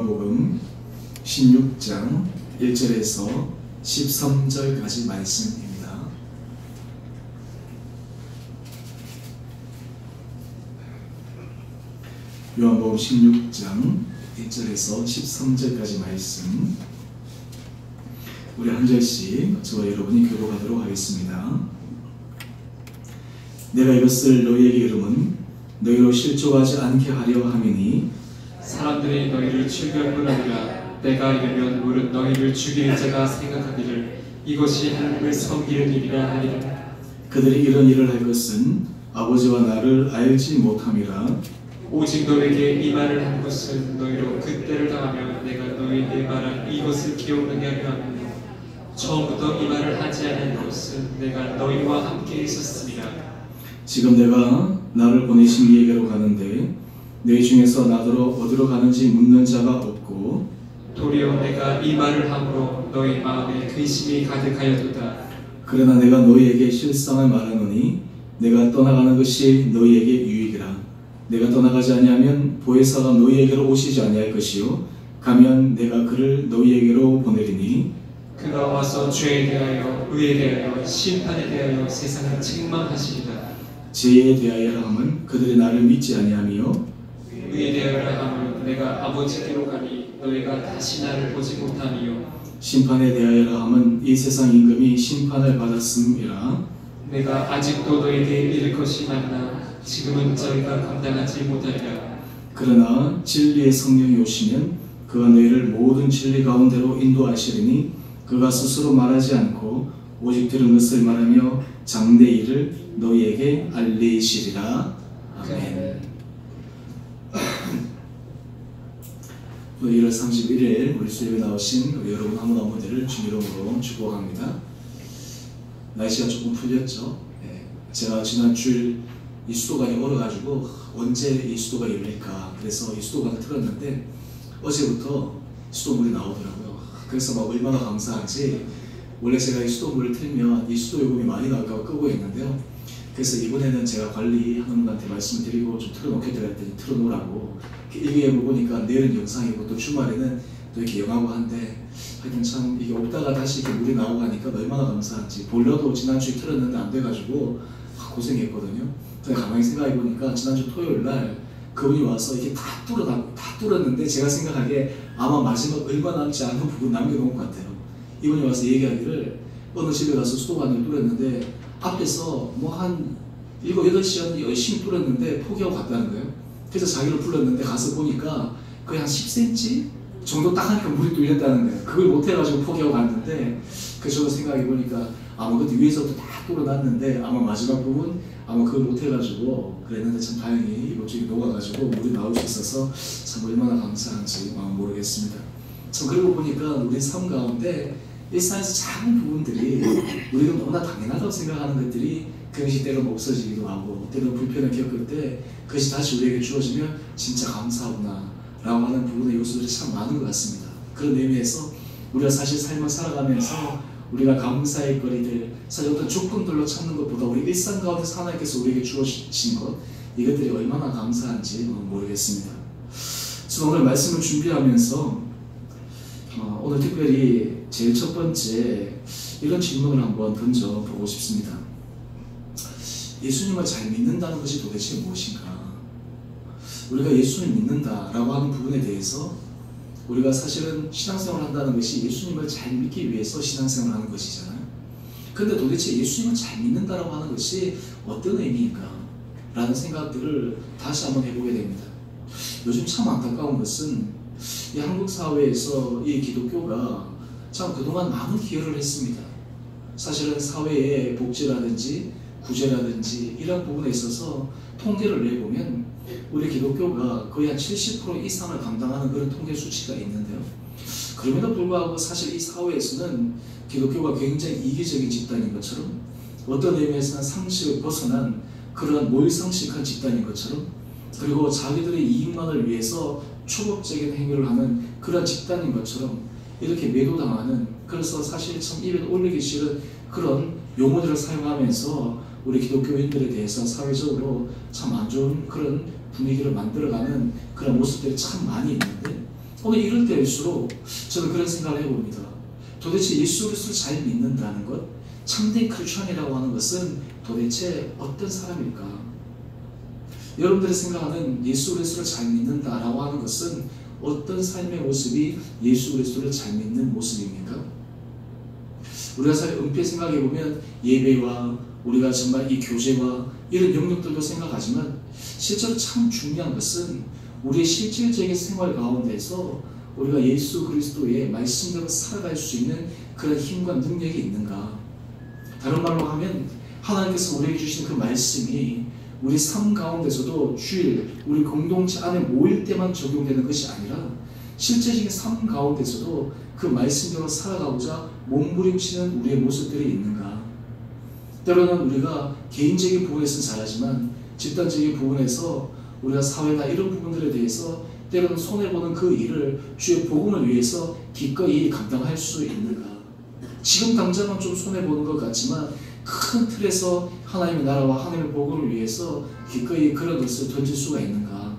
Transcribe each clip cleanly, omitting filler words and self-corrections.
요한복음 16장 1절에서 13절까지 말씀입니다. 요한복음 16장 1절에서 13절까지 말씀, 우리 한 절씩 저와 여러분이 교독하도록 하겠습니다. 내가 이것을 너희에게 이름은 너희로 실족하지 않게 하려 함이니 사람들이 너희를 죽일 뿐 아니라 내가 이르면 무릇 너희를 죽일 자가 생각하기를 이것이 하나님을 섬기는 일이라 하리라. 그들이 이런 일을 할 것은 아버지와 나를 알지 못함이라. 오직 너에게 이 말을 한 것은 너희로 그때를 당하면 내가 너희에게 말한 이것을 기억나게 하려 하며 처음부터 이 말을 하지 않은 것은 내가 너희와 함께 있었습니다. 지금 내가 나를 보내신 이에게로 가는데 너희 중에서 나더러 어디로 가는지 묻는 자가 없고 도리어 내가 이 말을 함으로 너희 마음에 근심이 가득하였도다. 그러나 내가 너희에게 실상을 말하노니 내가 떠나가는 것이 너희에게 유익이라. 내가 떠나가지 아니하면 보혜사가 너희에게로 오시지 아니할 것이요 가면 내가 그를 너희에게로 보내리니 그가 와서 죄에 대하여 의에 대하여 심판에 대하여 세상을 책망하시리라. 죄에 대하여라 함은 그들이 나를 믿지 아니하며 의에 대하여라 함은 내가 아버지께로 가니 너희가 다시 나를 보지 못하니요 심판에 대하여라 함은 이 세상 임금이 심판을 받았음이라. 내가 아직도 너희에게 이를 것이 많으나 지금은 저희가 감당하지 못하리라. 그러나 진리의 성령이 오시면 그가 너희를 모든 진리 가운데로 인도하시리니 그가 스스로 말하지 않고 오직 들은 것을 말하며 장대 일을 너희에게 알리시리라. 아멘. 1월 31일 우리 수요일에 나오신 우리 여러분 한 분 한 분들을 주 이름으로 축복합니다. 날씨가 조금 풀렸죠. 제가 지난 주일 이 수도관이 얼어가지고 언제 이 수도가 열릴까 그래서 이 수도관을 틀었는데 어제부터 수도물이 나오더라고요. 그래서 막 얼마나 감사한지, 원래 제가 이 수도물을 틀면 이 수도 요금이 많이 나올까 끄고 있는데요. 그래서 이번에는 제가 관리하는 분한테 말씀을 드리고 좀 틀어놓겠다 했더니 틀어놓으라고. 얘기해보니까 내일은 영상이고 또 주말에는 또 이렇게 영하고 한데 하여튼 참 이게 없다가 다시 이렇게 물이 나오고 하니까 얼마나 감사한지. 보일러도 지난주에 틀었는데 안 돼가지고 고생했거든요. 근데 가만히 생각해보니까 지난주 토요일날 그분이 와서 이렇게 다 뚫었는데 제가 생각하기에 아마 마지막 얼마 남지 않은 부분 남겨놓은 것 같아요. 이분이 와서 얘기하기를 어느 집에 가서 수도관을 뚫었는데 앞에서 뭐 한 7, 8시간 열심히 뚫었는데 포기하고 갔다는 거예요. 그래서 자기를 불렀는데 가서 보니까 거의 한 10cm 정도 딱 하니까 물이 뚫렸다는 거예요. 그걸 못해가지고 포기하고 갔는데 그래서 저도 생각해보니까 아마 그때 위에서부터 다 뚫어놨는데 아마 마지막 부분 아마 그걸 못해가지고 그랬는데 참 다행히 이쪽이 녹아가지고 물이 나올 수 있어서 참 얼마나 감사한지 모르겠습니다. 참 그러고 보니까 우리 삶 가운데 일상에서 작은 부분들이 우리가 너무나 당연하다고 생각하는 것들이 그것이 때로는 없어지기도 하고 때로는 불편을 겪을 때 그것이 다시 우리에게 주어지면 진짜 감사하구나 라고 하는 부분의 요소들이 참 많은 것 같습니다. 그런 의미에서 우리가 사실 삶을 살아가면서 우리가 감사의 거리들, 사실 어떤 조건들로 찾는 것보다 우리 일상 가운데서 하나님께서 우리에게 주어주신 것, 이것들이 얼마나 감사한지 모르겠습니다. 저는 오늘 말씀을 준비하면서 오늘 특별히 제일 첫 번째 이런 질문을 한번 던져보고 싶습니다. 예수님을 잘 믿는다는 것이 도대체 무엇인가? 우리가 예수를 믿는다라고 하는 부분에 대해서 우리가 사실은 신앙생활을 한다는 것이 예수님을 잘 믿기 위해서 신앙생활을 하는 것이잖아요. 근데 도대체 예수님을 잘 믿는다라고 하는 것이 어떤 의미인가? 라는 생각들을 다시 한번 해보게 됩니다. 요즘 참 안타까운 것은 이 한국 사회에서 이 기독교가 참 그동안 많은 기여를 했습니다. 사실은 사회의 복지라든지 구제라든지 이런 부분에 있어서 통계를 내보면 우리 기독교가 거의 한 70% 이상을 감당하는 그런 통계 수치가 있는데요. 그럼에도 불구하고 사실 이 사회에서는 기독교가 굉장히 이기적인 집단인 것처럼 어떤 의미에서는 상식을 벗어난 그러한 몰상식한 집단인 것처럼 그리고 자기들의 이익만을 위해서 초법적인 행위를 하는 그런 집단인 것처럼 이렇게 매도당하는, 그래서 사실 참 입에 올리기 싫은 그런 용어들을 사용하면서 우리 기독교인들에 대해서 사회적으로 참 안 좋은 그런 분위기를 만들어가는 그런 모습들이 참 많이 있는데 오늘 이럴 때일수록 저는 그런 생각을 해봅니다. 도대체 예수 그리스도를 잘 믿는다는 것, 참된 크리스천이라고 하는 것은 도대체 어떤 사람일까? 여러분들이 생각하는 예수 그리스도를 잘 믿는다라고 하는 것은 어떤 삶의 모습이 예수 그리스도를 잘 믿는 모습입니까? 우리가 사실 은폐 생각해보면 예배와 우리가 정말 이 교제와 이런 영역들도 생각하지만 실제로 참 중요한 것은 우리의 실질적인 생활 가운데서 우리가 예수 그리스도의 말씀대로 살아갈 수 있는 그런 힘과 능력이 있는가? 다른 말로 하면 하나님께서 우리에게 주신 그 말씀이 우리 삶 가운데서도 주일 우리 공동체 안에 모일 때만 적용되는 것이 아니라 실제적인 삶 가운데서도 그 말씀대로 살아가고자 몸부림치는 우리의 모습들이 있는가? 때로는 우리가 개인적인 부분에서는 잘하지만 집단적인 부분에서 우리가 사회나 이런 부분들에 대해서 때로는 손해보는 그 일을 주의 복음을 위해서 기꺼이 감당할 수 있는가? 지금 당장은 좀 손해보는 것 같지만 큰 틀에서 하나님의 나라와 하나님의 복음을 위해서 기꺼이 그런 것을 던질 수가 있는가?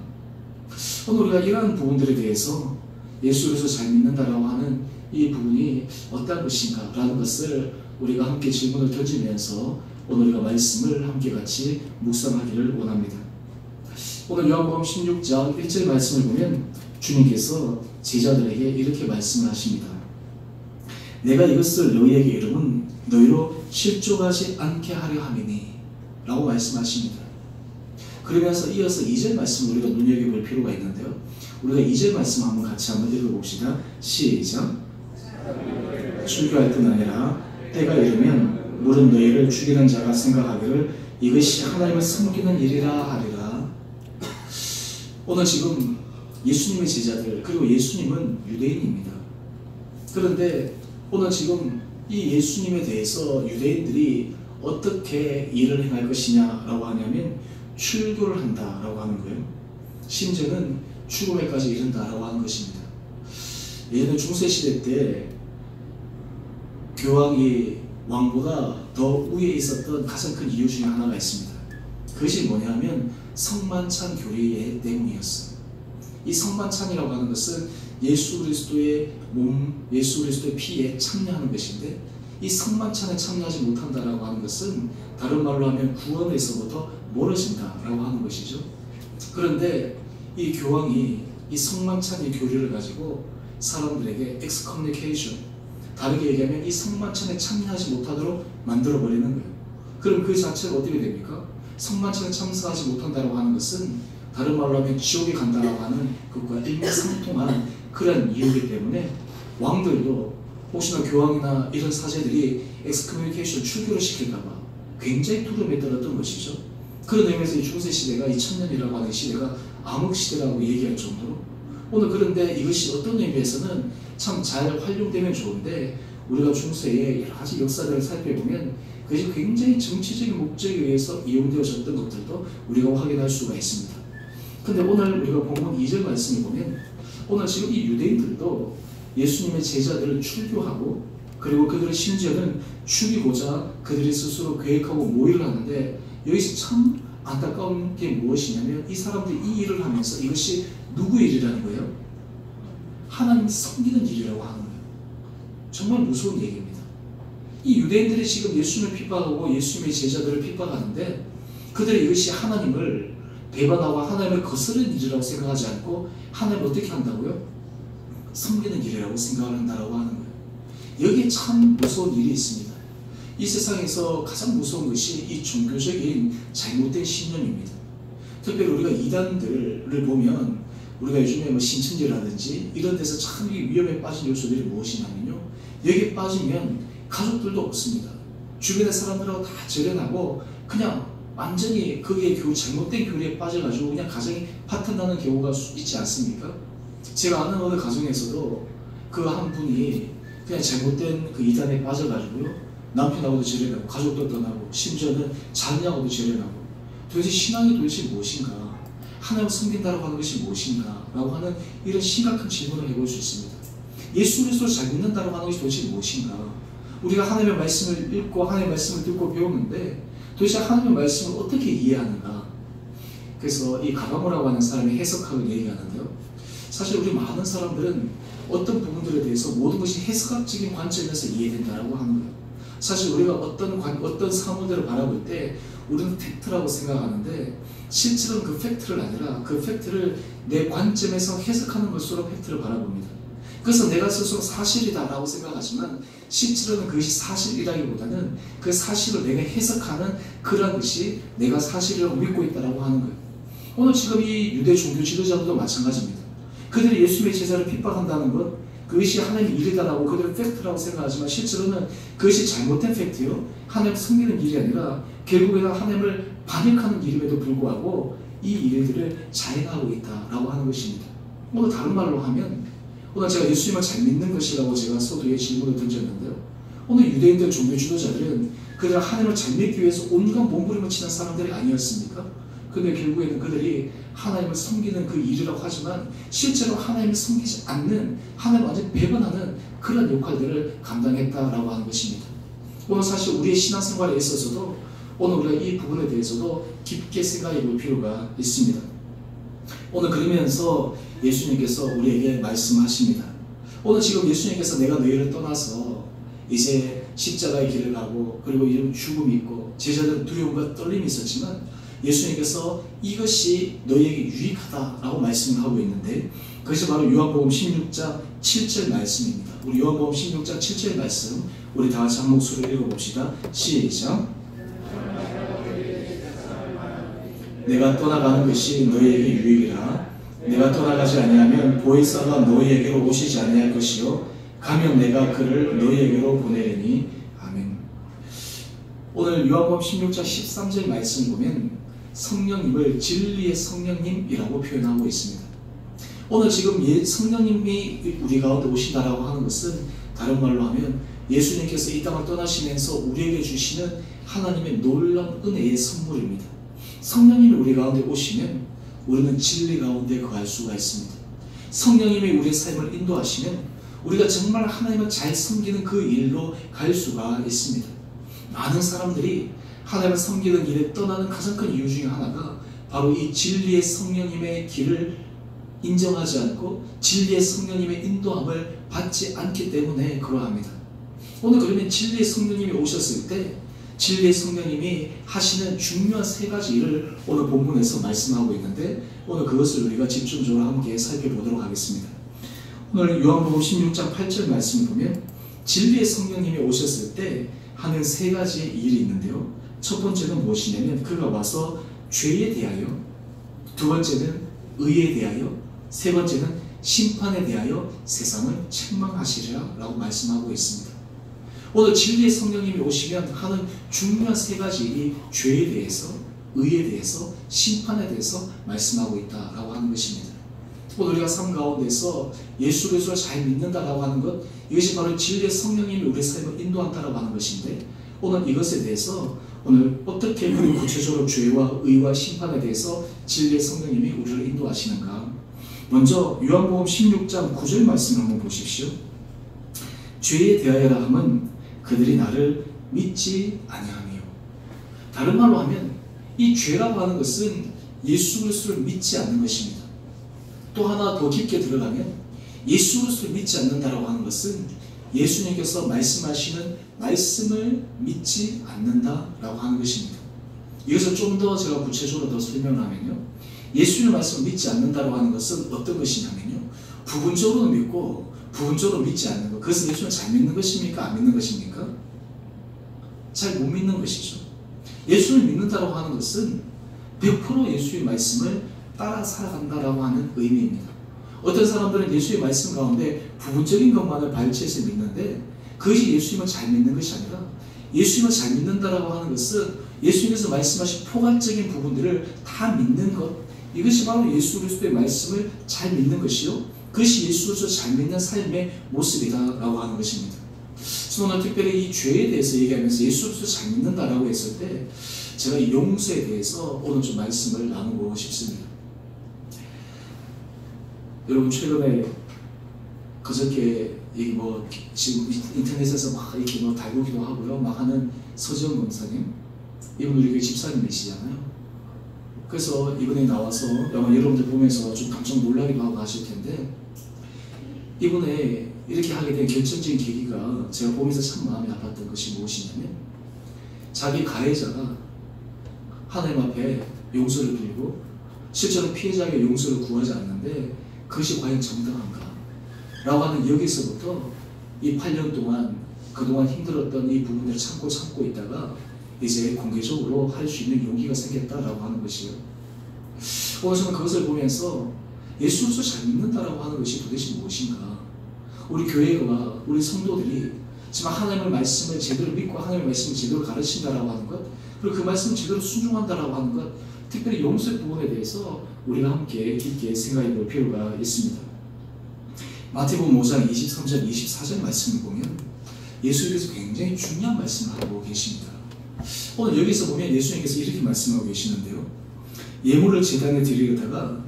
오늘 우리가 이러한 부분들에 대해서 예수 그리스도 잘 믿는다라고 하는 이 부분이 어떤 것인가? 라는 것을 우리가 함께 질문을 던지면서 오늘 우리가 말씀을 함께 같이 묵상하기를 원합니다. 오늘 요한복음 16장 1절 말씀을 보면 주님께서 제자들에게 이렇게 말씀하십니다. 내가 이것을 너희에게 이름은 너희로 실족하지 않게 하려 함이니 라고 말씀하십니다. 그러면서 이어서 2절 말씀을 우리가 눈여겨볼 필요가 있는데요. 우리가 2절 말씀 한번 같이 한번 읽어봅시다. 시작. 출교할 뿐 아니라 때가 이르면 물은 너희를 죽이는 자가 생각하기를 이것이 하나님을 섬기는 일이라 하리라. 오늘 지금 예수님의 제자들 그리고 예수님은 유대인입니다. 그런데 오늘 지금 이 예수님에 대해서 유대인들이 어떻게 일을 행할 것이냐라고 하냐면 출교를 한다라고 하는 거예요. 심지어는 죽음에까지 이른다라고 하는 것입니다. 예전 중세시대 때 교황이 왕보다 더 위에 있었던 가장 큰 이유 중에 하나가 있습니다. 그것이 뭐냐면 성만찬 교리의 때문이었어요. 이 성만찬이라고 하는 것은 예수 그리스도의 몸, 예수 그리스도의 피에 참여하는 것인데 이 성만찬에 참여하지 못한다라고 하는 것은 다른 말로 하면 구원에서부터 멀어진다라고 하는 것이죠. 그런데 이 교황이 이 성만찬의 교리를 가지고 사람들에게 excommunication, 다르게 얘기하면 이 성만찬에 참여하지 못하도록 만들어버리는 거예요. 그럼 그 자체가 어떻게 됩니까? 성만찬에 참석하지 못한다고 하는 것은 다른 말로 하면 지옥에 간다라고 하는 그것과 일맥상통한 그런 이유이기 때문에 왕들도 혹시나 교황이나 이런 사제들이 엑스커뮤니케이션 출교를 시킬까봐 굉장히 두려움에 떨었던 것이죠. 그런 의미에서 이 중세시대가 2000년이라고 하는 시대가 암흑시대라고 얘기할 정도로 오늘 그런데 이것이 어떤 의미에서는 참 잘 활용되면 좋은데 우리가 중세의 여러 가지 역사들을 살펴보면 그것이 굉장히 정치적인 목적에 의해서 이용되어졌던 것들도 우리가 확인할 수가 있습니다. 근데 오늘 우리가 본문 2절 말씀을 보면 오늘 지금 이 유대인들도 예수님의 제자들을 출교하고 그리고 그들을 심지어는 죽이고자 그들이 스스로 계획하고 모의를 하는데 여기서 참 안타까운 게 무엇이냐면 이 사람들이 이 일을 하면서 이것이 누구의 일이라는 거예요? 하나님 섬기는 일이라고 하는 거예요. 정말 무서운 얘기입니다. 이 유대인들이 지금 예수님을 핍박하고 예수님의 제자들을 핍박하는데 그들이 이것이 하나님을 배반하고 하나님을 거스르는 일이라고 생각하지 않고 하나님을 어떻게 한다고요? 섬기는 일이라고 생각을 한다고 하는 거예요. 여기에 참 무서운 일이 있습니다. 이 세상에서 가장 무서운 것이 이 종교적인 잘못된 신념입니다. 특별히 우리가 이단들을 보면 우리가 요즘에 뭐 신천지라든지 이런 데서 참 위험에 빠진 요소들이 무엇이냐면요. 여기에 빠지면 가족들도 없습니다. 주변의 사람들하고 다 절연하고 그냥 완전히 그게 잘못된 교리에 빠져가지고 그냥 가정이 파탄나는 경우가 있지 않습니까? 제가 아는 어느 가정에서도 그 한 분이 그냥 잘못된 그 이단에 빠져가지고요. 남편하고도 절연하고 가족도 떠나고 심지어는 자녀하고도 절연하고 도대체 신앙이 도대체 무엇인가? 하나님을 섬긴다라고 하는 것이 무엇인가? 라고 하는 이런 심각한 질문을 해볼 수 있습니다. 예수 그리스도를 잘 믿는다라고 하는 것이 도대체 무엇인가? 우리가 하나님의 말씀을 읽고 하나님의 말씀을 듣고 배우는데 도대체 하나님의 말씀을 어떻게 이해하는가? 그래서 이 가바모라고 하는 사람이 해석학을 얘기하는데요. 사실 우리 많은 사람들은 어떤 부분들에 대해서 모든 것이 해석학적인 관점에서 이해된다고 하는 거예요. 사실 우리가 어떤 사물들을 바라볼 때 우리는 팩트라고 생각하는데 실제로는 그 팩트를 아니라 그 팩트를 내 관점에서 해석하는 것으로 팩트를 바라봅니다. 그래서 내가 스스로 사실이다라고 생각하지만 실제로는 그것이 사실이라기보다는 그 사실을 내가 해석하는 그런 것이 내가 사실이라고 믿고 있다라고 하는 거예요. 오늘 지금 이 유대 종교 지도자들도 마찬가지입니다. 그들이 예수님의 제자를 핍박한다는 것, 그것이 하나님의 일이다라고 그들은 팩트라고 생각하지만 실제로는 그것이 잘못된 팩트요, 하나님 섬기는 일이 아니라 결국에는 하나님을 반역하는 일임에도 불구하고 이 일들을 자행하고 있다라고 하는 것입니다. 오늘 다른 말로 하면 오늘 제가 예수님을 잘 믿는 것이라고 제가 서두에 질문을 던졌는데요, 오늘 유대인들 종교 지도자들은 그들은 하나님을 잘 믿기 위해서 온갖 몸부림을 치는 사람들이 아니었습니까? 근데 결국에는 그들이 하나님을 섬기는 그 일이라고 하지만 실제로 하나님을 섬기지 않는, 하나님을 완전히 배반하는 그런 역할들을 감당했다라고 하는 것입니다. 오늘 사실 우리의 신앙생활에 있어서도 오늘 우리가 이 부분에 대해서도 깊게 생각해 볼 필요가 있습니다. 오늘 그러면서 예수님께서 우리에게 말씀하십니다. 오늘 지금 예수님께서 내가 너희를 떠나서 이제 십자가의 길을 가고 그리고 이런 죽음이 있고 제자들은 두려움과 떨림이 있었지만 예수님께서 이것이 너희에게 유익하다라고 말씀을 하고 있는데 그것이 바로 요한복음 16장 7절 말씀입니다. 우리 요한복음 16장 7절 말씀 우리 다 같이 한 목소리로 읽어봅시다. 시작. 내가 떠나가는 것이 너희에게 유익이라. 내가 떠나가지 아니하면 보혜사가 너희에게로 오시지 아니할 것이요 가면 내가 그를 너희에게로 보내리니. 아멘. 오늘 요한복음 16장 13절 말씀 보면 성령님을 진리의 성령님이라고 표현하고 있습니다. 오늘 지금 성령님이 우리 가운데 오신다라고 하는 것은 다른 말로 하면 예수님께서 이 땅을 떠나시면서 우리에게 주시는 하나님의 놀라운 은혜의 선물입니다. 성령님이 우리 가운데 오시면 우리는 진리 가운데 거할 수가 있습니다. 성령님이 우리의 삶을 인도하시면 우리가 정말 하나님을 잘 섬기는 그 일로 갈 수가 있습니다. 많은 사람들이 하나님을 섬기는 일에 떠나는 가장 큰 이유 중에 하나가 바로 이 진리의 성령님의 길을 인정하지 않고 진리의 성령님의 인도함을 받지 않기 때문에 그러합니다. 오늘 그러면 진리의 성령님이 오셨을 때 진리의 성령님이 하시는 중요한 세 가지 일을 오늘 본문에서 말씀하고 있는데 오늘 그것을 우리가 집중적으로 함께 살펴보도록 하겠습니다. 오늘 요한복음 16장 8절 말씀을 보면 진리의 성령님이 오셨을 때 하는 세 가지의 일이 있는데요, 첫 번째는 무엇이냐면 그가 와서 죄에 대하여, 두 번째는 의에 대하여, 세 번째는 심판에 대하여 세상을 책망하시리라 라고 말씀하고 있습니다. 오늘 진리의 성령님이 오시면 하는 중요한 세 가지 일이 죄에 대해서, 의에 대해서, 심판에 대해서 말씀하고 있다라고 하는 것입니다. 오늘 우리가 삶 가운데서 예수 그리스도를 잘 믿는다라고 하는 것, 이것이 바로 진리의 성령님이 우리의 삶을 인도한다라고 하는 것인데 오늘 이것에 대해서 오늘 어떻게 그리고 구체적으로 죄와 의와 심판에 대해서 진리의 성령님이 우리를 인도하시는가. 먼저 요한복음 16장 9절 말씀을 한번 보십시오. 죄에 대하여라 함은 그들이 나를 믿지 아니하며. 다른 말로 하면 이 죄라고 하는 것은 예수 그리스도를 믿지 않는 것입니다. 또 하나 더 깊게 들어가면 예수 그리스도를 믿지 않는다라고 하는 것은 예수님께서 말씀하시는 말씀을 믿지 않는다라고 하는 것입니다. 이것을 좀 더 제가 구체적으로 더 설명하면요, 예수님의 말씀을 믿지 않는다라고 하는 것은 어떤 것이냐면요, 부분적으로 믿고 부분적으로 믿지 않는 것. 그것은 예수님을 잘 믿는 것입니까? 안 믿는 것입니까? 잘 못 믿는 것이죠. 예수를 믿는다라고 하는 것은 100% 예수의 말씀을 따라 살아간다라고 하는 의미입니다. 어떤 사람들은 예수의 말씀 가운데 부분적인 것만을 발췌해서 믿는데 그것이 예수님을 잘 믿는 것이 아니라 예수님을 잘 믿는다라고 하는 것은 예수님께서 말씀하신 포괄적인 부분들을 다 믿는 것, 이것이 바로 예수 그리스도의 말씀을 잘 믿는 것이요, 그것이 예수 그리스도를 잘 믿는 삶의 모습이다라고 하는 것입니다. 그래서 오늘 특별히 이 죄에 대해서 얘기하면서 예수 그리스도를 잘 믿는다라고 했을 때 제가 이 용서에 대해서 오늘 좀 말씀을 나누고 싶습니다. 여러분 최근에 그저께 지금 인터넷에서 막 이렇게 달구기도 하고요, 막 하는 서지영 검사님, 이분 우리 교회 집사님이시잖아요. 그래서 이번에 나와서 아마 여러분들 보면서 좀 깜짝 놀라기도 하고 하실 텐데, 이번에 이렇게 하게 된 결정적인 계기가 제가 보면서 참 마음이 아팠던 것이 무엇이냐면, 자기 가해자가 하나님 앞에 용서를 빌고 실제로 피해자에게 용서를 구하지 않는데 그것이 과연 정당한가? 라고 하는 여기서부터 이 8년 동안 그동안 힘들었던 이 부분들을 참고 있다가 이제 공개적으로 할 수 있는 용기가 생겼다라고 하는 것이요. 오늘 저는 그것을 보면서 예수로서 잘 믿는다라고 하는 것이 도대체 무엇인가? 우리 교회가, 우리 성도들이 정말 하나님의 말씀을 제대로 믿고 하나님의 말씀을 제대로 가르친다라고 하는 것, 그리고 그 말씀을 제대로 순종한다라고 하는 것, 특별히 용서의 부분에 대해서 우리가 함께 깊게 생각해 볼 필요가 있습니다. 마태복음 5장 23절, 24절 말씀을 보면 예수님께서 굉장히 중요한 말씀을 하고 계십니다. 오늘 여기서 보면 예수님께서 이렇게 말씀하고 계시는데요. 예물을 제단에 드리려다가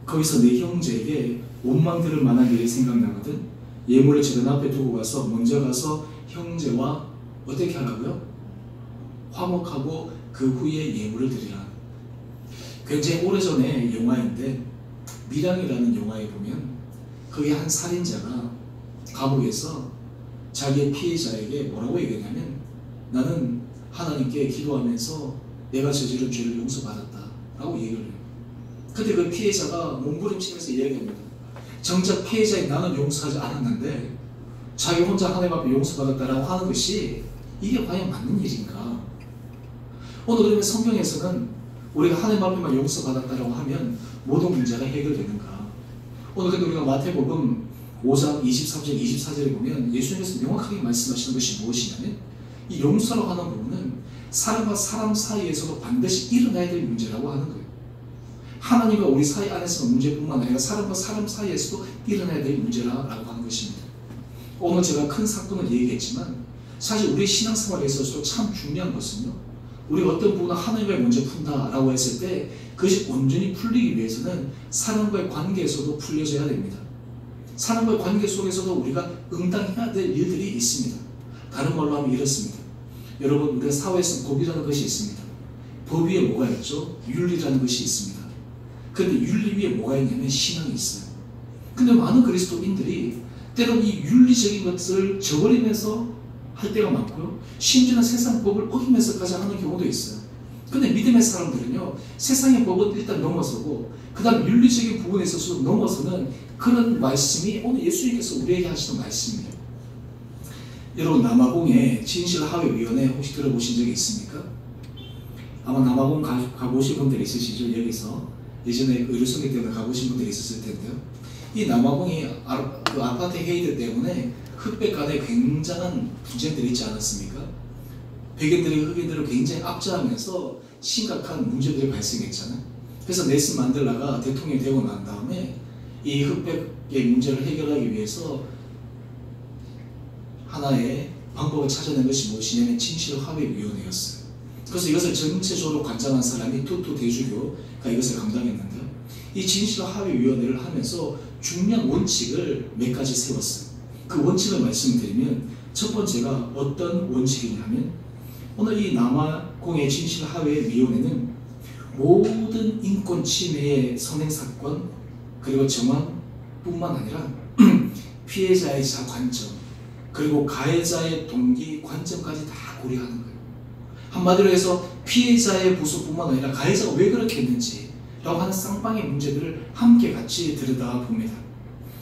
거기서 내 형제에게 원망 들을 만한 일이 생각나거든 예물을 제단 앞에 두고 가서 먼저 가서 형제와 어떻게 하라고요? 화목하고 그 후에 예물을 드리라. 굉장히 오래전의 영화인데, 미량이라는 영화에 보면 거기 한 살인자가 감옥에서 자기의 피해자에게 뭐라고 얘기하냐면, 나는 하나님께 기도하면서 내가 저지른 죄를 용서받았다 라고 얘기를 해요. 근데 그 피해자가 몸부림치면서 이야기합니다. 정작 피해자인 나는 용서하지 않았는데 자기 혼자 하나님 앞에 용서받았다라고 하는 것이 이게 과연 맞는 일인가? 오늘 그러면 성경에서는 우리가 하나님 앞에만 용서받았다라고 하면 모든 문제가 해결되는가? 오늘 근데 우리가 마태복음 5장 23절 24절에 보면 예수님께서 명확하게 말씀하시는 것이 무엇이냐면, 이 용서라고 하는 부분은 사람과 사람 사이에서도 반드시 일어나야 될 문제라고 하는 거예요. 하나님과 우리 사이 안에서 문제뿐만 아니라 사람과 사람 사이에서도 일어나야 될 문제라고 하는 것입니다. 오늘 제가 큰 사건을 얘기했지만 사실 우리 신앙생활에 있어서도 참 중요한 것은요, 우리가 어떤 부분을 하나님과 먼저 푼다라고 했을 때 그것이 온전히 풀리기 위해서는 사람과의 관계에서도 풀려져야 됩니다. 사람과의 관계 속에서도 우리가 응당해야 될 일들이 있습니다. 다른 말로 하면 이렇습니다. 여러분, 우리가 사회에서 법이라는 것이 있습니다. 법 위에 뭐가 있죠? 윤리라는 것이 있습니다. 그런데 윤리 위에 뭐가 있냐면 신앙이 있어요. 근데 많은 그리스도인들이 때론 이 윤리적인 것을 저버리면서 할 때가 많고요, 심지어는 세상 법을 어기면서까지 하는 경우도 있어요. 근데 믿음의 사람들은요, 세상의 법은 일단 넘어서고 그 다음 윤리적인 부분에 있어서 넘어서는 그런 말씀이 오늘 예수님께서 우리에게 하시는 말씀이에요. 여러분, 남아공의 진실화해위원회 혹시 들어보신 적이 있습니까? 아마 남아공 가보신 분들이 있으시죠? 여기서 예전에 의료성기 때문에 가보신 분들이 있었을 텐데요. 이 남아공이 그 아파트 헤이드 때문에 흑백 간에 굉장한 분쟁들이 있지 않았습니까? 백인들이 흑인들을 굉장히 압제하면서 심각한 문제들이 발생했잖아요. 그래서 넬슨 만델라가 대통령이 되고 난 다음에 이 흑백의 문제를 해결하기 위해서 하나의 방법을 찾아낸 것이 무엇이냐면 진실화해위원회였어요. 그래서 이것을 전체적으로 관장한 사람이 투투 대주교가 이것을 감당했는데요. 이 진실화해위원회를 하면서 중요한 원칙을 몇 가지 세웠어요. 그 원칙을 말씀드리면, 첫 번째가 어떤 원칙이냐면, 오늘 이 남아공의 진실화해위원회는 모든 인권 침해의 선행사건 그리고 정황뿐만 아니라 피해자의 관점 그리고 가해자의 동기 관점까지 다 고려하는 거예요. 한마디로 해서 피해자의 보수뿐만 아니라 가해자가 왜 그렇게 했는지 라고 하는 쌍방의 문제들을 함께 같이 들여다봅니다.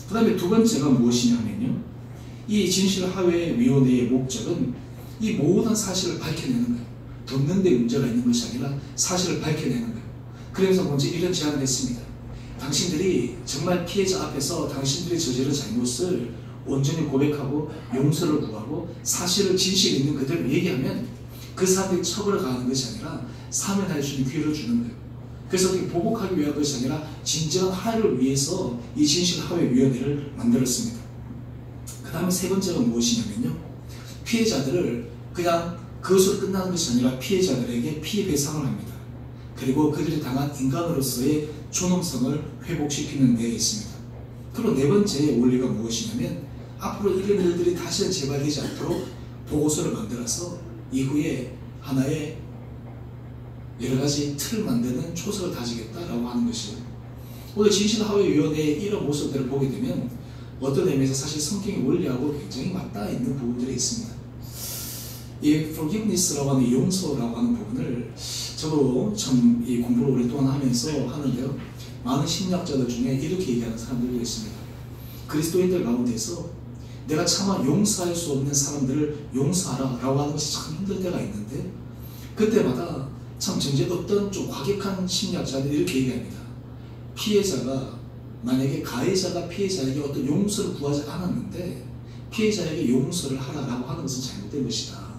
그 다음에 두 번째가 무엇이냐면요, 이 진실화해위원회의 목적은 이 모든 사실을 밝혀내는 거예요. 듣는 데 문제가 있는 것이 아니라 사실을 밝혀내는 거예요. 그래서 먼저 이런 제안을 했습니다. 당신들이 정말 피해자 앞에서 당신들이 저지른 잘못을 온전히 고백하고 용서를 구하고 사실을 진실 있는 그대로 얘기하면 그 사람들이 처벌을 가하는 것이 아니라 사면할 수 있는 기회를 주는 거예요. 그래서 보복하기 위한 것이 아니라 진정한 화해를 위해서 이 진실화해위원회를 만들었습니다. 그 다음에 세 번째가 무엇이냐면요, 피해자들을 그냥 그것으로 끝나는 것이 아니라 피해자들에게 피해 배상을 합니다. 그리고 그들이 당한 인간으로서의 존엄성을 회복시키는 데 있습니다. 그리고 네 번째 원리가 무엇이냐면, 앞으로 이런 일들이 다시는 재발되지 않도록 보고서를 만들어서 이후에 하나의 여러 가지 틀을 만드는 초석을 다지겠다라고 하는 것이에요. 오늘 진실화해위원회의 이런 모습들을 보게 되면 어떤 의미에서 사실 성경의 원리하고 굉장히 맞닿아 있는 부분들이 있습니다. 이 forgiveness라고 하는 용서라고 하는 부분을 저도 참 이 공부를 오랫동안 하면서 하는데요. 많은 심리학자들 중에 이렇게 얘기하는 사람들도 있습니다. 그리스도인들 가운데서 내가 차마 용서할 수 없는 사람들을 용서하라 라고 하는 것이 참 힘들 때가 있는데, 그때마다 참 정제 어떤 좀 과격한 심리학자들이 이렇게 얘기합니다. 피해자가 만약에 가해자가 피해자에게 어떤 용서를 구하지 않았는데 피해자에게 용서를 하라라고 하는 것은 잘못된 것이다.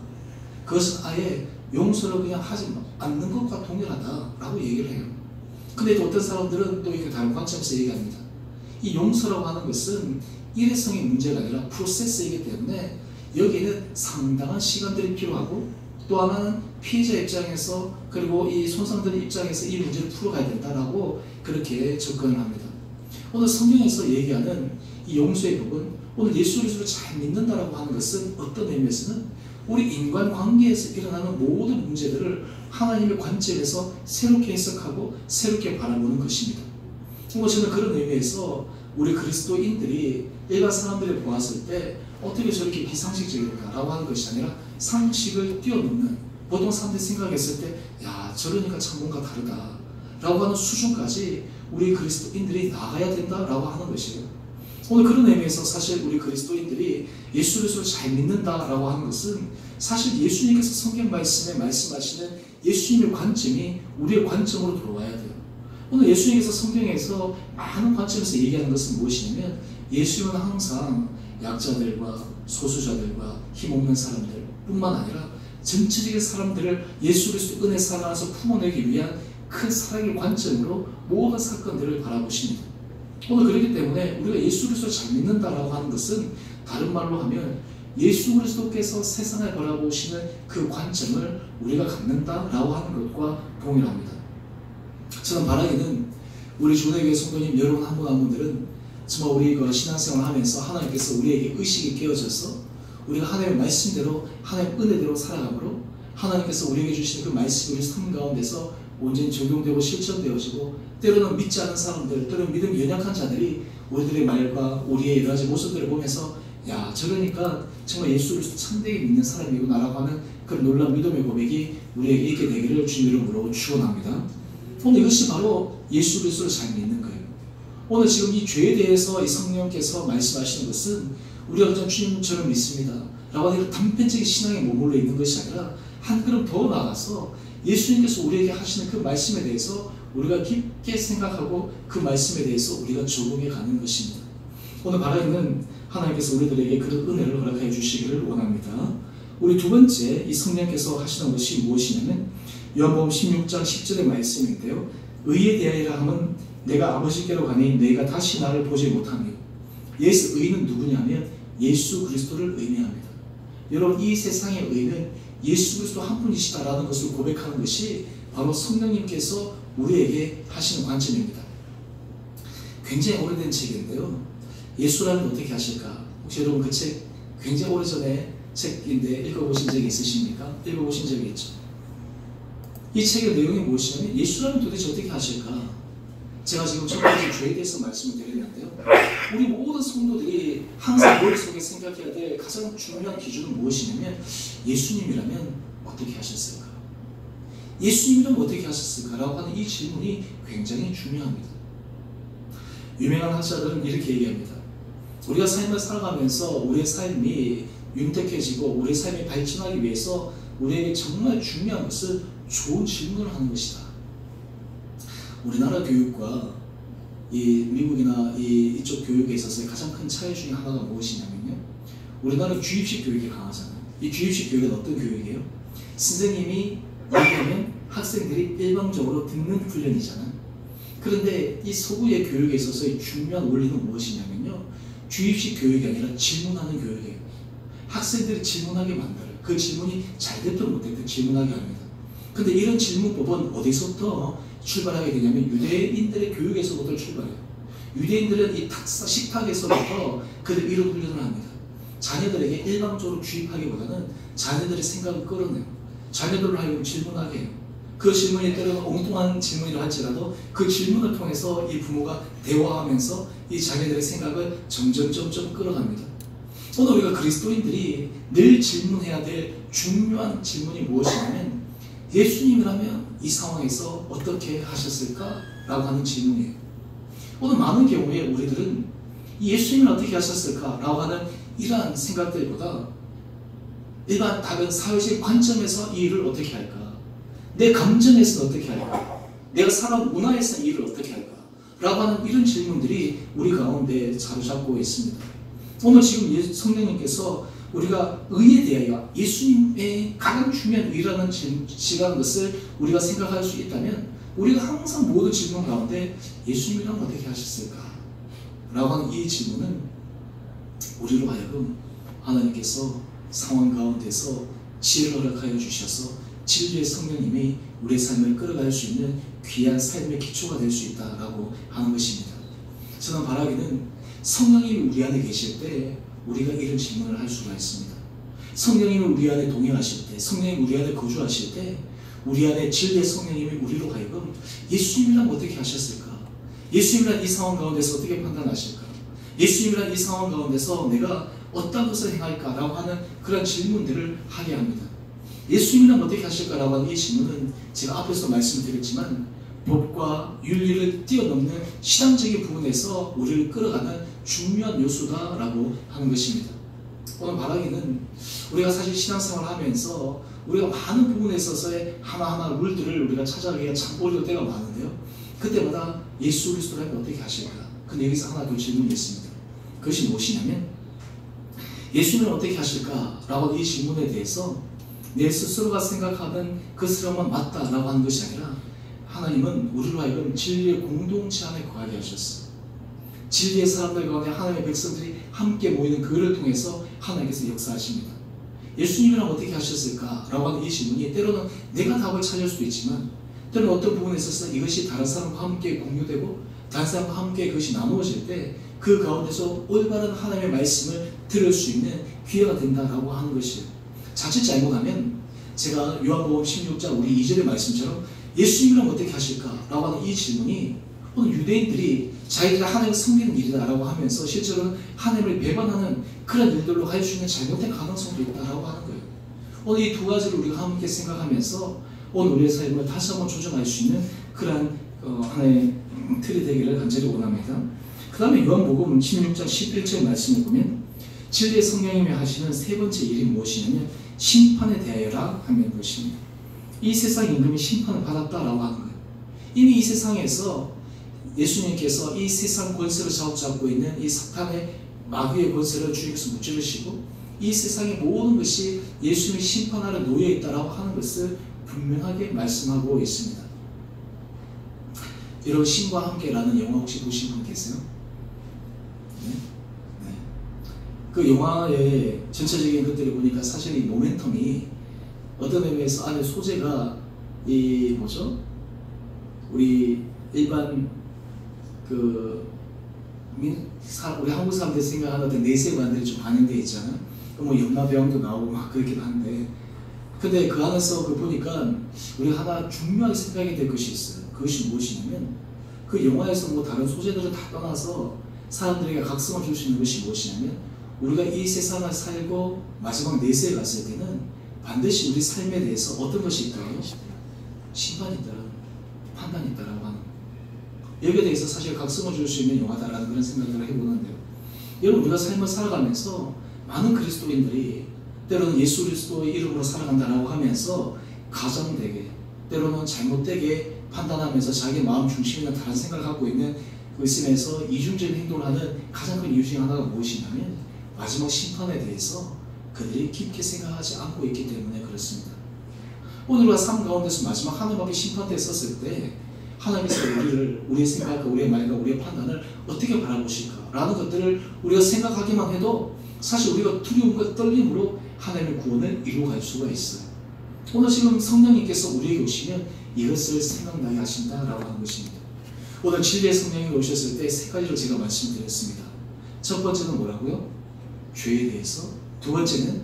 그것은 아예 용서를 그냥 하지 않는 것과 동일하다라고 얘기를 해요. 근데 또 어떤 사람들은 또 이렇게 다른 관점에서 얘기합니다. 이 용서라고 하는 것은 일회성의 문제가 아니라 프로세스이기 때문에 여기에는 상당한 시간들이 필요하고, 또 하나는 피해자 입장에서 그리고 이 손상되는 입장에서 이 문제를 풀어가야 된다라고 그렇게 접근을 합니다. 오늘 성경에서 얘기하는 이 용서의 부분, 오늘 예수 그리스도를 잘 믿는다라고 하는 것은 어떤 의미에서는 우리 인간관계에서 일어나는 모든 문제들을 하나님의 관점에서 새롭게 해석하고 새롭게 바라보는 것입니다. 저는 그런 의미에서 우리 그리스도인들이 일반 사람들을 보았을 때 어떻게 저렇게 비상식적일까라고 하는 것이 아니라 상식을 뛰어넘는, 보통 사람들이 생각했을 때 야 저러니까 참 뭔가 다르다 라고 하는 수준까지 우리 그리스도인들이 나가야 된다라고 하는 것이에요. 오늘 그런 의미에서 사실 우리 그리스도인들이 예수 그리스도를 잘 믿는다라고 하는 것은 사실 예수님께서 성경 말씀에 말씀하시는 예수님의 관점이 우리의 관점으로 들어와야 돼요. 오늘 예수님께서 성경에서 많은 관점에서 얘기하는 것은 무엇이냐면, 예수님은 항상 약자들과 소수자들과 힘없는 사람들 뿐만 아니라 전체적인 사람들을 예수 그리스도 은혜 사랑 안에서 품어내기 위한 큰 사랑의 관점으로 모든 사건들을 바라보십니다. 오늘 그렇기 때문에 우리가 예수 그리스도를 잘 믿는다라고 하는 것은 다른 말로 하면 예수 그리스도께서 세상을 바라보시는 그 관점을 우리가 갖는다라고 하는 것과 동일합니다. 저는 바라기는 우리 주내교회 성도님 여러분 한 분 한 분들은 정말 우리 신앙생활을 하면서 하나님께서 우리에게 의식이 깨어져서 우리가 하나님의 말씀대로 하나님의 은혜대로 살아가므로 하나님께서 우리에게 주시는 그 말씀이 우리 삶 가운데서 온전히 적용되고 실천되어지고, 때로는 믿지 않는 사람들, 때로는 믿음이 연약한 자들이 우리들의 말과 우리의 여러 가지 모습들을 보면서 야 저러니까 정말 예수 그리스도 참되게 믿는 사람이구나 라고 하는 그런 놀라운 믿음의 고백이 우리에게 있게 되기를 주님 이름으로 축원합니다. 오늘 이것이 바로 예수 그리스도를 잘 믿는 거예요. 오늘 지금 이 죄에 대해서 이 성령께서 말씀하시는 것은 우리가 그냥 주님처럼 믿습니다 라고 하는 단편적인 신앙에 머물러 있는 것이 아니라 한 걸음 더 나아가서 예수님께서 우리에게 하시는 그 말씀에 대해서 우리가 깊게 생각하고 그 말씀에 대해서 우리가 적응해 가는 것입니다. 오늘 바라기는 하나님께서 우리들에게 그런 은혜를 허락해 주시기를 원합니다. 우리 두 번째 이 성령께서 하시는 것이 무엇이냐면 요한복음 16장 10절의 말씀인데요. 의에 대하여라 함은 내가 아버지께로 가니 너희가 다시 나를 보지 못하며. 예수 의는 누구냐면 예수 그리스도를 의미합니다. 여러분 이 세상의 의는 예수 그리스도 한 분이시다라는 것을 고백하는 것이 바로 성령님께서 우리에게 하시는 관점입니다. 굉장히 오래된 책인데요. 예수라면 어떻게 하실까? 혹시 여러분 그 책 굉장히 오래전에 책인데 읽어보신 적이 있으십니까? 읽어보신 적이 있죠. 이 책의 내용이 무엇이냐면 예수라면 도대체 어떻게 하실까? 제가 지금 첫 번째 죄에 대해서 말씀을 드리는데요. 우리 모든 성도들이 항상 머릿속에 생각해야 될 가장 중요한 기준은 무엇이냐면 예수님이라면 어떻게 하셨을까? 예수님이라면 어떻게 하셨을까? 라고 하는 이 질문이 굉장히 중요합니다. 유명한 학자들은 이렇게 얘기합니다. 우리가 삶을 살아가면서 우리의 삶이 윤택해지고 우리의 삶이 발전하기 위해서 우리에게 정말 중요한 것은 좋은 질문을 하는 것이다. 우리나라 교육과 이 미국이나 이쪽 교육에 있어서 가장 큰 차이 중에 하나가 무엇이냐면요. 우리나라는 주입식 교육이 강하잖아요. 이 주입식 교육은 어떤 교육이에요? 선생님이 얘기하면 학생들이 일방적으로 듣는 훈련이잖아요. 그런데 이 서구의 교육에 있어서의 중요한 원리는 무엇이냐면요. 주입식 교육이 아니라 질문하는 교육이에요. 학생들이 질문하게 만들어요. 그 질문이 잘 됐든 못됐든 질문하게 합니다. 근데 이런 질문법은 어디서부터 출발하게 되냐면 유대인들의 교육에서부터 출발해요. 유대인들은 이 식탁에서부터 그들 이런 훈련을 합니다. 자녀들에게 일방적으로 주입하기보다는 자녀들의 생각을 끌어내요. 자녀들을 하여금 질문하게 해요. 그 질문이 때로는 엉뚱한 질문이라 할지라도 그 질문을 통해서 이 부모가 대화하면서 이 자기들의 생각을 점점 끌어갑니다. 오늘 우리가 그리스도인들이 늘 질문해야 될 중요한 질문이 무엇이냐면 예수님이라면 이 상황에서 어떻게 하셨을까? 라고 하는 질문이에요. 오늘 많은 경우에 우리들은 예수님은 어떻게 하셨을까? 라고 하는 이러한 생각들보다 일반 다른 사회적 관점에서 이 일을 어떻게 할까? 내 감정에서는 어떻게 할까? 내가 살아온 문화에서 이 일을 어떻게 할까? 라고 하는 이런 질문들이 우리 가운데 자리잡고 있습니다. 오늘 지금 성령님께서 우리가 의에 대하여 예수님의 가장 중요한 의라는 것을 우리가 생각할 수 있다면 우리가 항상 모든 질문 가운데 예수님이라면 어떻게 하셨을까? 라고 하는 이 질문은 우리로 하여금 하나님께서 상황 가운데서 지혜를 허락하여 주셔서 진리의 성령님이 우리의 삶을 끌어갈 수 있는 귀한 삶의 기초가 될 수 있다라고 하는 것입니다. 저는 바라기는 성령님이 우리 안에 계실 때 우리가 이런 질문을 할 수가 있습니다. 성령님이 우리 안에 동행하실 때, 성령님이 우리 안에 거주하실 때 우리 안에 진리의 성령님이 우리로 하여금 예수님이라면 어떻게 하셨을까? 예수님이란 이 상황 가운데서 어떻게 판단하실까? 예수님이란 이 상황 가운데서 내가 어떤 것을 행할까? 라고 하는 그런 질문들을 하게 합니다. 예수님이라면 어떻게 하실까라고 하는 이 질문은 제가 앞에서 말씀드렸지만 법과 윤리를 뛰어넘는 신앙적인 부분에서 우리를 끌어가는 중요한 요소다라고 하는 것입니다. 오늘 바라기는 우리가 사실 신앙생활을 하면서 우리가 많은 부분에 있어서의 하나하나 룰들을 우리가 찾아가기가 참 어려울 때가 많은데요. 그때마다 예수 그리스도라면 어떻게 하실까? 근데 여기서 하나 더 질문이 있습니다. 그것이 무엇이냐면 예수님은 어떻게 하실까? 라고 하는 이 질문에 대해서 내 스스로가 생각하는 것으로만 맞다라고 하는 것이 아니라 하나님은 우리로 하여금 진리의 공동체 안에 거하게 하셨어요. 진리의 사람들 가운데 하나님의 백성들이 함께 모이는 그를 통해서 하나님께서 역사하십니다. 예수님이랑 어떻게 하셨을까? 라고 하는 이 질문이 때로는 내가 답을 찾을 수도 있지만 때로는 어떤 부분에 있어서 이것이 다른 사람과 함께 공유되고 다른 사람과 함께 그것이 나누어질 때 그 가운데서 올바른 하나님의 말씀을 들을 수 있는 기회가 된다라고 하는 것이에요. 자칫 잘못하면 제가 요한복음 16장 우리 2절의 말씀처럼 예수님이랑 어떻게 하실까? 라고 하는 이 질문이 오늘 유대인들이 자기들이 하나님을 섬기는 일이다라고 하면서 실제로는 하나님을 배반하는 그런 일들로 할 수 있는 잘못된 가능성도 있다라고 하는 거예요. 오늘 이 두 가지를 우리가 함께 생각하면서 오늘 우리의 삶을 다시 한번 조정할 수 있는 그런 하나의 틀이 되기를 간절히 원합니다. 그 다음에 요한복음 16장 11절 말씀을 보면 진리의 성령님이 하시는 세 번째 일이 무엇이냐면 심판에 대하여라 하는 것입니다. 이 세상 임금이 심판을 받았다라고 하는 거예요. 이미 이 세상에서 예수님께서 이 세상 권세를 잡고 있는 이 사탄의 마귀의 권세를 주님께서 무찌르시고 이 세상의 모든 것이 예수님이 심판 아래 놓여 있다라고 하는 것을 분명하게 말씀하고 있습니다. 여러분 신과 함께라는 영화 혹시 보신 분 계세요? 네? 네. 그 영화의 전체적인 것들을 보니까 사실 이 모멘텀이 어떤 의미에서 안에 소재가 이 뭐죠? 우리 일반 우리 한국 사람들이 생각하는 어떤 내세관들이 좀 반영되어 있잖아요. 뭐 연마대왕도 나오고 막 그렇긴 한데, 근데 그 안에서 보니까 우리 하나 중요하게 생각이 될 것이 있어요. 그것이 무엇이냐면 그 영화에서 뭐 다른 소재들을 다 떠나서 사람들에게 각성을 줄 수 있는 것이 무엇이냐면 우리가 이 세상을 살고 마지막 내세에 갔을 때는 반드시 우리 삶에 대해서 어떤 것이 있다고요? 심판이 있다라는, 판단이 있다라고 하는, 여기에 대해서 사실 각성을 줄 수 있는 영화다라는 그런 생각을 해보는데요. 여러분 우리가 삶을 살아가면서 많은 그리스도인들이 때로는 예수 그리스도의 이름으로 살아간다라고 하면서 가정되게 때로는 잘못되게 판단하면서 자기 마음 중심이나 다른 생각을 갖고 있는 그 있으면서 이중적인 행동을 하는 가장 큰 이유 중에 하나가 무엇이냐면 마지막 심판에 대해서 그들이 깊게 생각하지 않고 있기 때문에 그렇습니다. 오늘과 삶 가운데서 마지막 하나님밖에 심판대에 섰을 때 하나님께서 우리의 생각과 우리의 말과 우리의 판단을 어떻게 바라보실까 라는 것들을 우리가 생각하기만 해도 사실 우리가 두려움과 떨림으로 하나님의 구원을 이루어갈 수가 있어요. 오늘 지금 성령님께서 우리에게 오시면 이것을 생각나게 하신다라고 하는 것입니다. 오늘 진리의 성령이 오셨을 때 세 가지로 제가 말씀드렸습니다. 첫 번째는 뭐라고요? 죄에 대해서, 두 번째는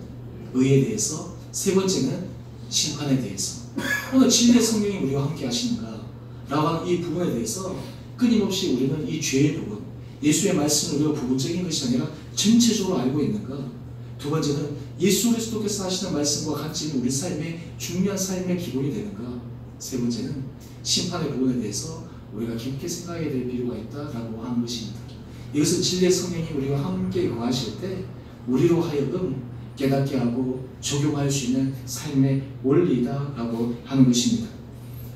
의에 대해서, 세 번째는 심판에 대해서. 오늘 진리의 성령이 우리와 함께 하시는가? 라고 하는 이 부분에 대해서 끊임없이 우리는 이 죄의 부분, 예수의 말씀을 우리가 부분적인 것이 아니라 전체적으로 알고 있는가? 두 번째는 예수 그리스도께서 하시는 말씀과 같이 우리 삶의 중요한 삶의 기본이 되는가? 세 번째는 심판의 부분에 대해서 우리가 깊게 생각해야 될 필요가 있다라고 하는 것입니다. 이것은 진리의 성령이 우리와 함께 거하실 때 우리로 하여금 깨닫게 하고 적용할 수 있는 삶의 원리다라고 하는 것입니다.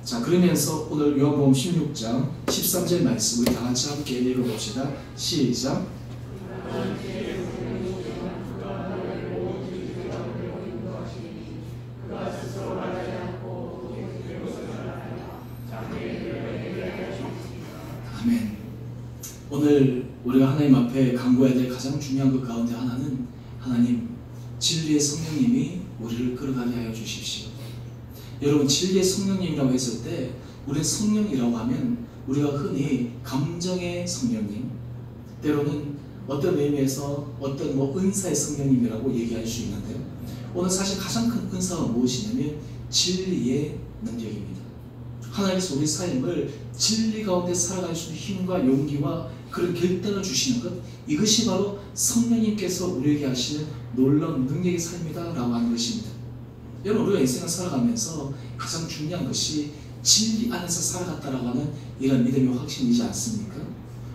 자, 그러면서 오늘 요한복음 16장 13절 말씀 우리 다 같이 함께 읽어봅시다. 시작. 아멘. 오늘 우리가 하나님 앞에 간구해야 될 가장 중요한 것 가운데 하나는 하나님 진리의 성령님이 우리를 끌어가게 하여 주십시오. 여러분, 진리의 성령님이라고 했을 때 우리는 성령이라고 하면 우리가 흔히 감정의 성령님, 때로는 어떤 의미에서 어떤 은사의 성령님이라고 얘기할 수 있는데요. 오늘 사실 가장 큰 은사가 무엇이냐면 진리의 능력입니다. 하나님께서 우리 삶을 진리 가운데 살아갈 수 있는 힘과 용기와 그런 결단을 주시는 것, 이것이 바로 성령님께서 우리에게 하시는 놀라운 능력의 삶이다 라고 하는 것입니다. 여러분, 우리가 인생을 살아가면서 가장 중요한 것이 진리 안에서 살아갔다라고 하는 이런 믿음의 확신이지 않습니까?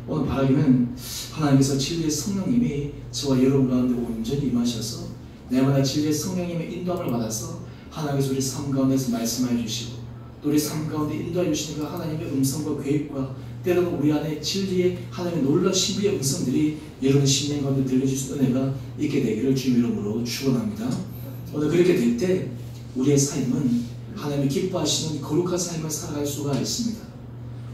오늘 바라기는 하나님께서 진리의 성령님이 저와 여러분 가운데 온전히 임하셔서 내마다 진리의 성령님의 인도함을 받아서 하나님께서 우리 삶 가운데서 말씀해 주시고 또 우리 삶 가운데 인도해 주시는 그 하나님의 음성과 계획과 때로는 우리 안에 진리의 하나님의 놀라운 신비의 음성들이 여러분 심령 가운데 들려줄 수 있는 은혜가 있게 되기를 주님 이름으로 축원합니다. 오늘 그렇게 될 때 우리의 삶은 하나님이 기뻐하시는 거룩한 삶을 살아갈 수가 있습니다.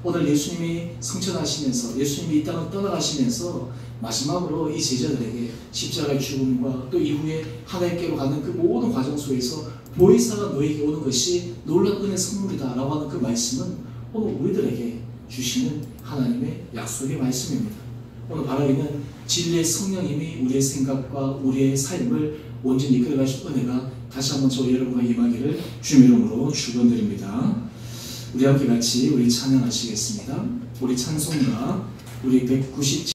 오늘 예수님이 성천하시면서 예수님이 이 땅을 떠나가시면서 마지막으로 이 제자들에게 십자가의 죽음과 또 이후에 하나님께로 가는 그 모든 과정 속에서 보혜사가 너에게 오는 것이 놀라운 은혜 선물이다 라고 하는 그 말씀은 오늘 우리들에게 주시는 하나님의 약속의 말씀입니다. 오늘 바라기는 진리의 성령님이 우리의 생각과 우리의 삶을 온전히 이끌어가실 은혜가 다시 한번 저 여러분과 임하기를 주님의 이름으로 축원드립니다. 우리 함께 같이 우리 찬양하시겠습니다. 우리 찬송가 우리 197